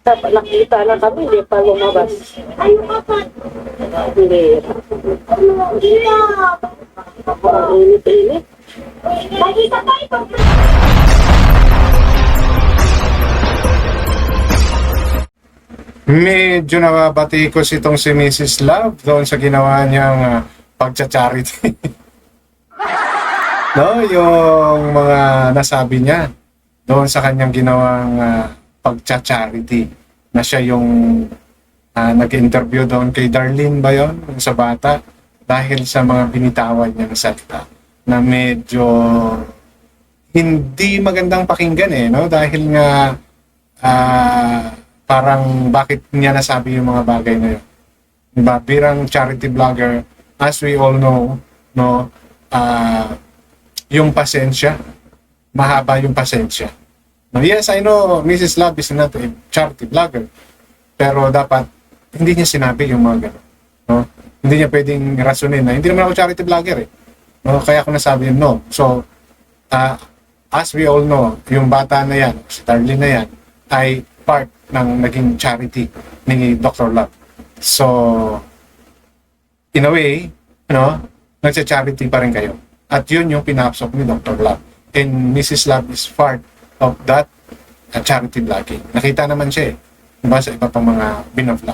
Dapat nakita na kami, hindi pa lumabas. Hindi. Ang init-init. Medyo nababatikos itong si Mrs. Love doon sa ginawa niyang pagcha-charity. No, yung mga nasabi niya doon sa kanyang ginawang pagcha-charity na siya yung nag-interview doon kay Darlene ba yun, sa bata, dahil sa mga binitawan niyang salita na medyo hindi magandang pakinggan no? Dahil nga parang bakit niya nasabi yung mga bagay na yun. Diba? Birang charity vlogger, as we all know, no, yung pasensya, mahaba yung pasensya. No, yes, I know Mrs. Love is not a charity vlogger, pero dapat hindi niya sinabi yung mga gano'n. No? Hindi niya pwedeng rasunin na hindi naman ako charity vlogger No? Kaya ako nasabi yun, no. So, as we all know, yung bata na yan, si Darlene na yan, ay part ng naging charity ni Dr. Love. So, in a way, nagsa-charity pa rin kayo. At yun yung pinapsok ni Dr. Love. And Mrs. Love is part of that charity vlogging. Nakita naman siya diba, sa iba pang mga binavlog.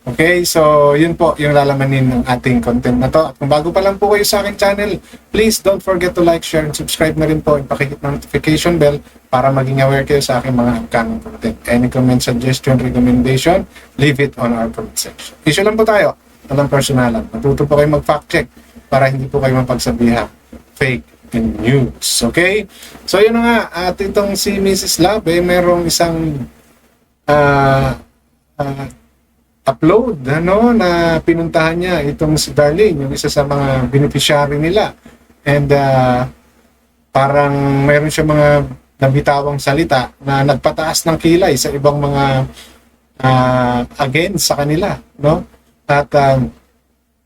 Okay, so yun po yung lalamanin ng ating content na to. At kung bago pa lang po kayo sa aking channel, please don't forget to like, share, and subscribe na rin po. And pakihit ng notification bell para maging aware kayo sa aking mga upcoming content. Any comment, suggestion, recommendation, leave it on our comment section. Issue lang po tayo. Walang personalan. Matuto po kayo mag-fact check para hindi po kayo mapagsabihan fake news. Okay? So yun na nga. At itong si Mrs. Love, merong isang upload na pinuntahan niya itong si Darlene, yung isa sa mga beneficiary nila. And parang mayroon siya mga nabitawang salita na nagpataas ng kilay sa ibang mga against sa kanila. No? At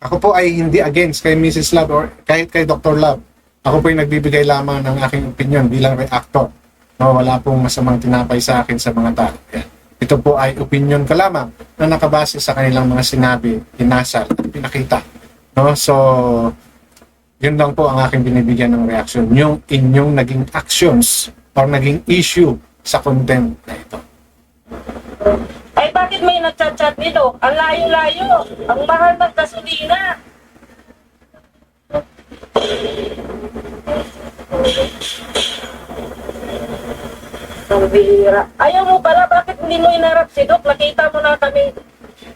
ako po ay hindi against kay Mrs. Love or kahit kay Dr. Love. Ako po ay nagbibigay lamang ng aking opinion bilang reactor. No? Wala pong masamang tinapay sa akin sa mga tao. Yan. Ito po ay opinion ko lamang na nakabase sa kanilang mga sinabi, inasal at pinakita. No? So, yun lang po ang aking binibigyan ng reaction. Yung inyong naging actions or naging issue sa content na ito. Ay, bakit may nagchat-chat nito? Ang layo-layo. Ang mahal ng gasolina. Ang bihira. Ayaw mo pala, bakit hindi mo inarap si Doc? Nakita mo na kami.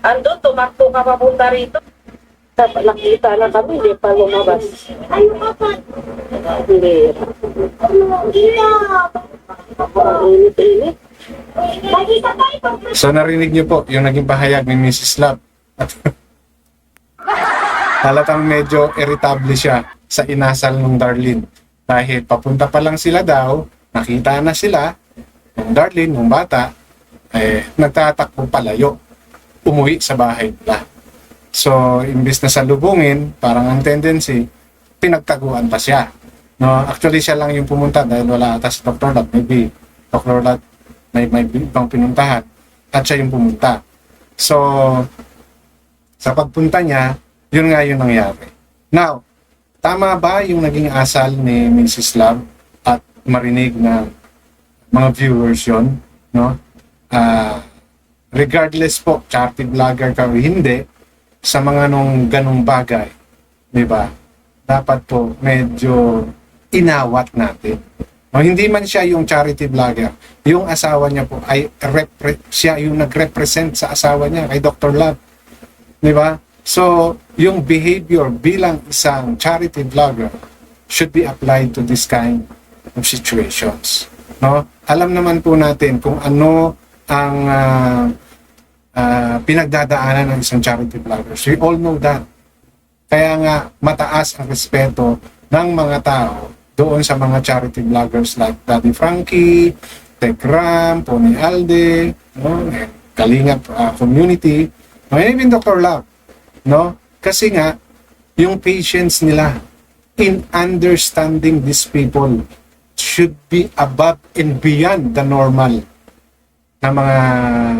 Andun, tumakto ka papunta rito. Dapat nakita na kami, hindi pa lumabas. Hindi. Ang init-init. So, narinig niyo po yung naging pahayag ni Mrs. Love. Halatang medyo irritable siya sa inasal ng Darlene. Dahil papunta pa lang sila daw, nakita na sila, ng Darlene, ng bata, nagtatakbo palayo, umuwi sa bahay nila. So, imbis na salubungin, parang ang tendency, pinagtaguan pa siya. No, actually, siya lang yung pumunta dahil wala ata si Dr. Love. Maybe Dr. Love may ibang pinuntahan at siya yung pumunta. So, sa pagpunta niya, yun nga yung nangyari. Now, tama ba yung naging asal ni Mrs. Love at marinig na mga viewers yun, no? Regardless po, charity vlogger ka o hindi, sa mga nung ganung bagay, di ba? Dapat po medyo inawat natin. No, hindi man siya yung charity vlogger, yung asawa niya po ay siya yung nag-represent sa asawa niya kay Dr. Love. Di ba? So, yung behavior bilang isang charity vlogger should be applied to this kind of situations. No? Alam naman po natin kung ano ang pinagdadaanan ng isang charity vlogger. We all know that. Kaya nga mataas ang respeto ng mga tao doon sa mga charity vloggers like Daddy Frankie, Tekram, Pony Alde, no? Kalingap community, no? And even Dr. Love. No? Kasi nga, yung patience nila in understanding these people should be above and beyond the normal. na mga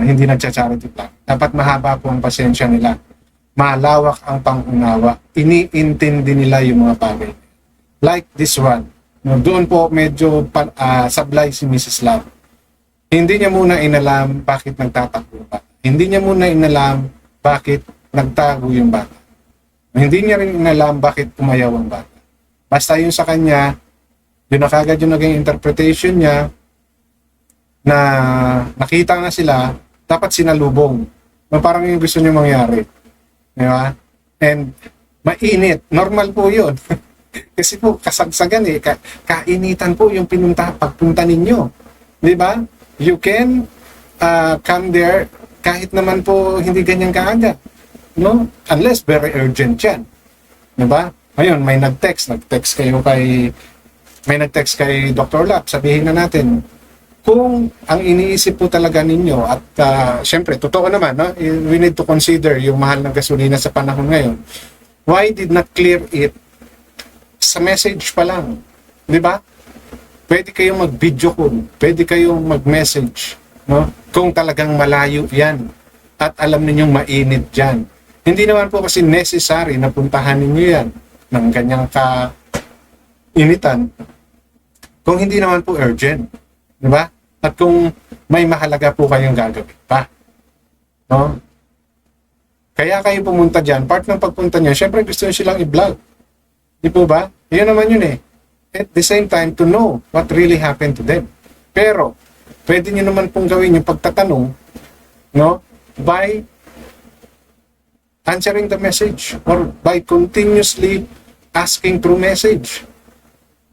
hindi nagcha-charity vlog. Dapat mahaba po ang pasensya nila. Malawak ang pangunawa. Iniintindi nila yung mga bagay. Like this one. No, doon po medyo sablay si Mrs. Love. Hindi niya muna inalam bakit nagtatakbo ba. Hindi niya muna inalam bakit nagtago yung bata. Hindi niya rin inalam bakit umayaw ang bata. Basta yun sa kanya, yun na kagad yung naging interpretation niya na nakita na sila, dapat sinalubong. No, parang yung gusto niya mangyari. Di ba? And mainit. Normal po yun. Kasi po, kasagsagan eh. Kainitan po yung pagpunta ninyo. Di ba? You can come there kahit naman po hindi ganyan kaaga. No? Unless very urgent yan. Di ba? Ngayon, may nag-text kay Dr. Lap, sabihin na natin, kung ang iniisip po talaga ninyo at syempre, totoo naman, no? We need to consider yung mahal ng gasolina sa panahon ngayon. Why did not clear it sa message pa lang? Di ba? Pwede kayong mag-video call, pwede kayong mag-message, no? Kung talagang malayo yan at alam ninyong mainit dyan. Hindi naman po kasi necessary na puntahan ninyo yan ng ganyang kainitan kung hindi naman po urgent. Di ba? At kung may mahalaga po kayong gagawin pa. No? Kaya kayo pumunta dyan, part ng pagpunta niya, syempre gusto nyo silang i-vlog. Di po ba? Yun naman yun eh. At the same time, to know what really happened to them. Pero, pwede nyo naman pong gawin yung pagtatanong, no? By answering the message or by continuously asking through message.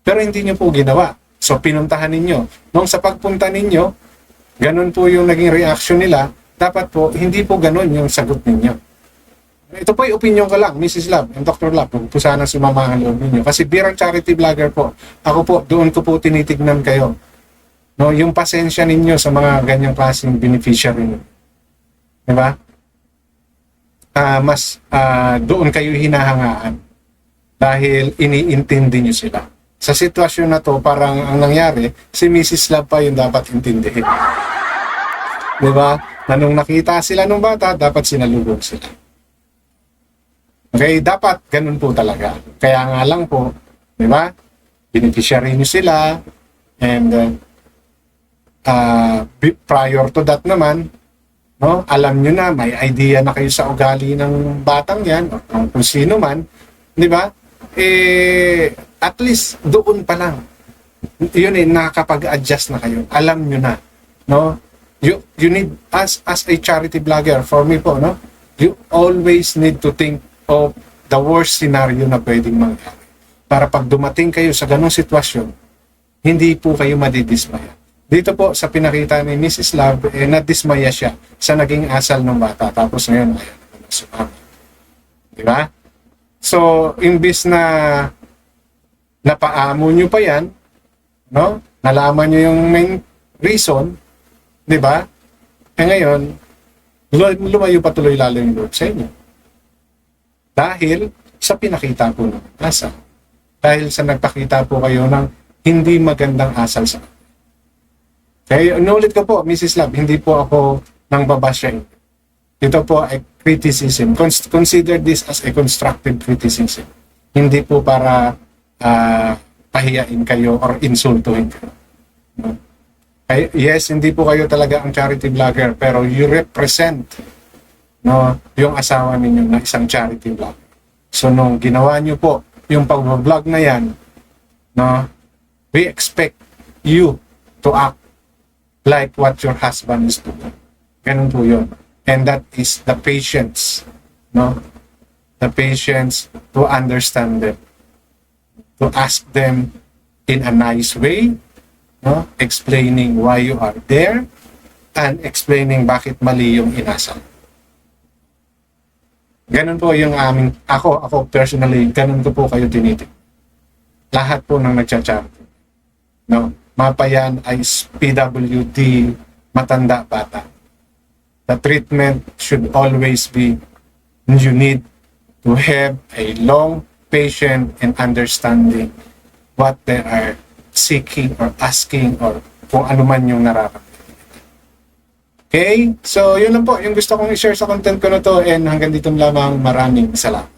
Pero hindi nyo po ginawa. So, pinuntahan ninyo. Nung sa pagpunta ninyo, ganun po yung naging reaction nila, dapat po, hindi po ganun yung sagot ninyo. Ito po yung opinion ko lang, Mrs. Love, and Dr. Love, huwag po sana sumama ang loob ninyo. Kasi birang charity vlogger po, ako po, doon ko po tinitignan kayo. No, yung pasensya ninyo sa mga ganyang klaseng beneficiary. Diba? Doon kayo hinahangaan dahil iniintindi nyo sila. Sa sitwasyon na to, parang ang nangyari, si Mrs. Love pa yung dapat intindihin. Diba? Na nung nakita sila nung bata, dapat sinalubog sila. Okay, dapat ganun po talaga. Kaya nga lang po, diba? Beneficiary nyo sila, and prior to that naman, no, alam nyo na, may idea na kayo sa ugali ng batang yan, o kung sino man, di ba? At least doon pa lang, yun nakakapag-adjust na kayo. Alam nyo na, no? You need, as a charity vlogger, for me po, no? You always need to think of the worst scenario na pwedeng mangyari. Para pag dumating kayo sa ganong sitwasyon, hindi po kayo madidismaya. Dito po sa pinakita ni Mrs. Love, nadismaya siya sa naging asal ng bata. Tapos ngayon, ayun, sumama. Diba? So, imbis na napaamo nyo pa yan, no? Nalaman nyo yung main reason, diba? Ngayon, lumayo patuloy lalo yung loob sa inyo. Dahil sa pinakita po ng asal. Dahil sa nagpakita po kayo ng hindi magandang asal sa kanya. Kaya inulit ko po, Mrs. Love, hindi po ako nang babasya. Ito po ay criticism. Consider this as a constructive criticism. Hindi po para pahiyain kayo or insultuhin kayo. No? Yes, hindi po kayo talaga ang charity vlogger, pero you represent, no, yung asawa ninyo na isang charity vlogger. So nung ginawa nyo po yung pag-vlog na yan, no, we expect you to act like what your husband is doing. Ganun po yun. And that is the patience, no? The patience to understand them. To ask them in a nice way, no? Explaining why you are there, and explaining bakit mali yung inasal. Ganun po yung ako personally, ganun ko po kayo tinitig. Lahat po ng nagcha-charity. No? Mapa yan ay PWD, matanda, bata. The treatment should always be, you need to have a long, patient, and understanding what they are seeking or asking or kung ano man yung nararamdaman. Okay? So, yun lang po yung gusto kong i-share sa content ko na to and hanggang dito lamang maraming salamat.